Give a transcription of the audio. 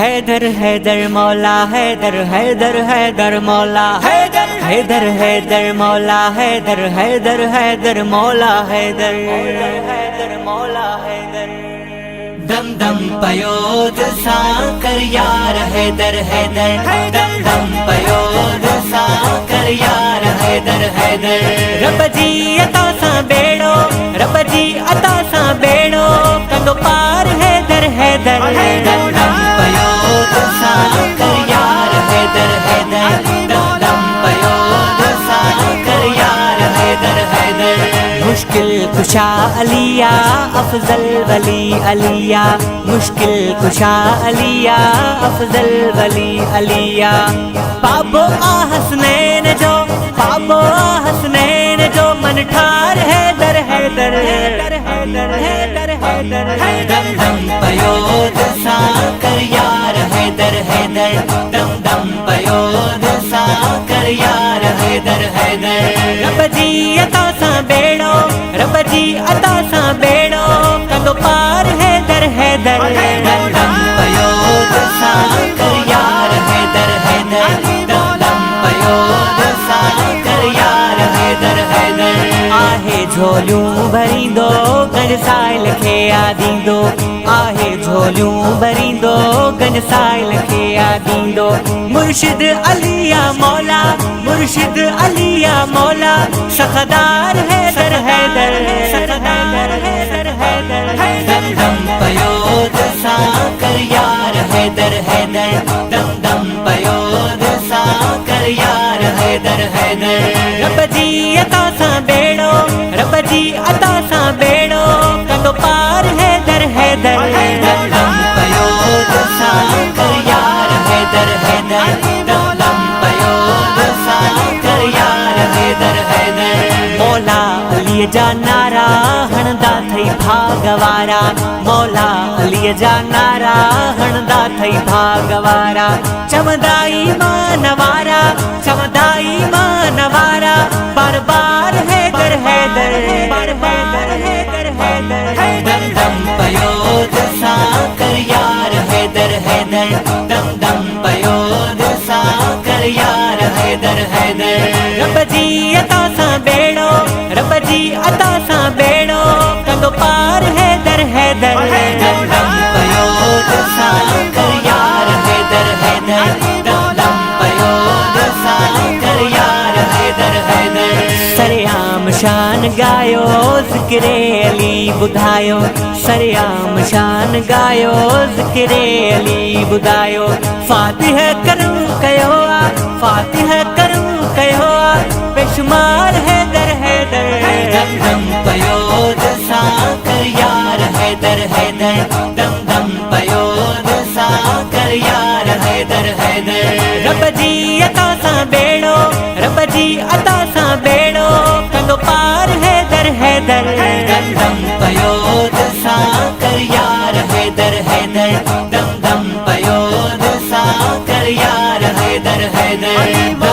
हैदर हैदर मौला हैदर हैदर हैदर मौला हैदर हैदर हैदर मौला हैदर हैदर हैदर मौला हैदर हैदर मौला हैदर दम दम पयोद साकर यार हैदर हैदर दम दम पयोद साकर यार हैदर हैदर रब जी अता सा बेड़ो रब जी अता सा बेड़ो कंदो पार हैदर हैदर दम दम पयोद साकर यार हैदर हैदर दम दम पयोद साकर यार हैदर हैदर मुश्किल कुशा अलिया अफजल वली अलिया मुश्किल कुशा अलिया अफजल वली अलिया पाबो आ हसनैन जो पाबो आ हसनैन जो मन ठार हैदर हैदर हैदर हैदर हैदर हैदर दम दम पयोद साकर यार हैदर हैदर दम दम पयोद साकर यार हैदर हैदर रब जी अता सा बेड़ो रब जी अता सा बेड़ो कंदो पार हैदर हैदर दम दम पयोद साकर यार हैदर हैदर दम दम पयोद साकर यार हैदर हैदर आहे झोलियूं भरींदो गंज साहिल खे यादींदो आहे झोलियूं भरींदो गंज साहिल खे यादींदो मुर्शिद अलिया मौला मुर्शिद अलिया मौला सखदार हैदर हैदर सखदार हैदर हैदर दम दम पयोद साकर यार हैदर हैदर दम दम पयोद साकर यार हैदर हैदर रब जी अता सा बेड़ो रब जी अता सा बेड़ो कंदो पार हैदर हैदर दम दम पयोद साकर यार हैदर हैदर दम दम पयोद साकर यार हैदर हैदर मौला अली जा नारा हणदा थई भागवारा मौला अली जा नारा हणदा थई भागवारा चमदाई मानवारा चमदाई मानवारा बार बार हैदर हैदर बार बार हैदर हैदर दम दम पयोद साकर यार हैदर हैदर दम दम पयोद साकर यार हैदर हैदर रब जी अता सा बेड़ो रब जी अता सा बेड़ो कंदो पार हैदर हैदर दम दम पयोद साकर यार हैदर हैदर दम दम पयोद साकर यार हैदर हैदर सरेआम शान गायो ज़िक्रे अली बुधायो सरेआम शान गायो ज़िक्रे अली बुधायो फातिह करम कयो आ फातिह करम कयो आ बेशुमार हैदर हैदर दम दम पयोद साकर यार हैदर हैदर दम दम पयोद साकर यार हैदर हैदर रब जी अता सा बेड़ो रब जी अता सा बेड़ो कंदो पार हैदर हैदर दम दम पयोद साकर यार हैदर हैदर दम दम पयोद साकर यार हैदर हैदर